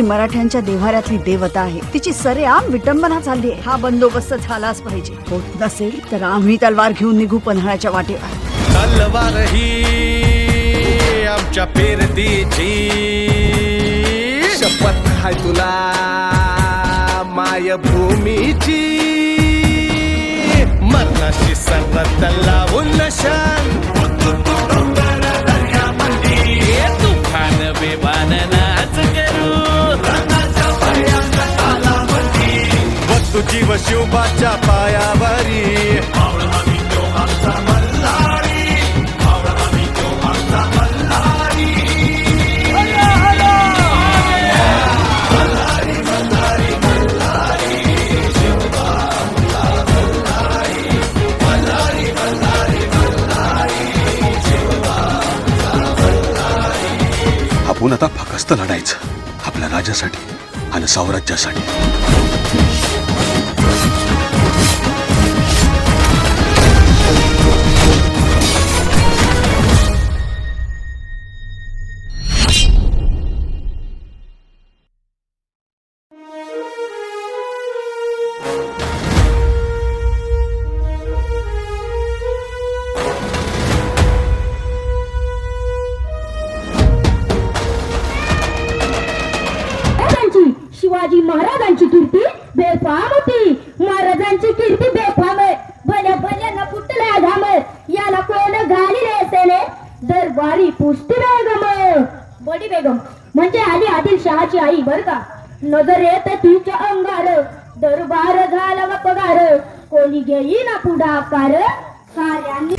मराठ्यांच्या देव्हाऱ्यातली देवता आहे. तिची सरेआम विटंबना चालली आहे. हा बंदोबस्त झालाच पाहिजे. होत नसेल तर आम्ही तलवार घेऊन निघू पन्हाळ्याच्या वाटेवर. तलवार ही आमच्या पेरतीची शपथ हाय तुला मायभूमीची. मरणाशी सर्वत लावून नशान तुफान बेवान नाच करू. वस्तू जीव शिवबाच्या पायावरी. आपण आता फक्त लढायचं आपल्या राजासाठी आणि साम्राज्यासाठी. शिवाजी महाराजांची कीर्ती बेफाम होती. महाराजांची कीर्ती बेफाम आहे. भल्या भल्यानं कुठल्या धाम याला कोण घालीले सेने दरबारी पुष्टी बेगम. बडी बेगम म्हणजे आली आदिलशहाची आई बर का. नजर येत तिच्या अंगार दरबार झाला व पगार. कोणी घेईना पुढाकार साऱ्यांनी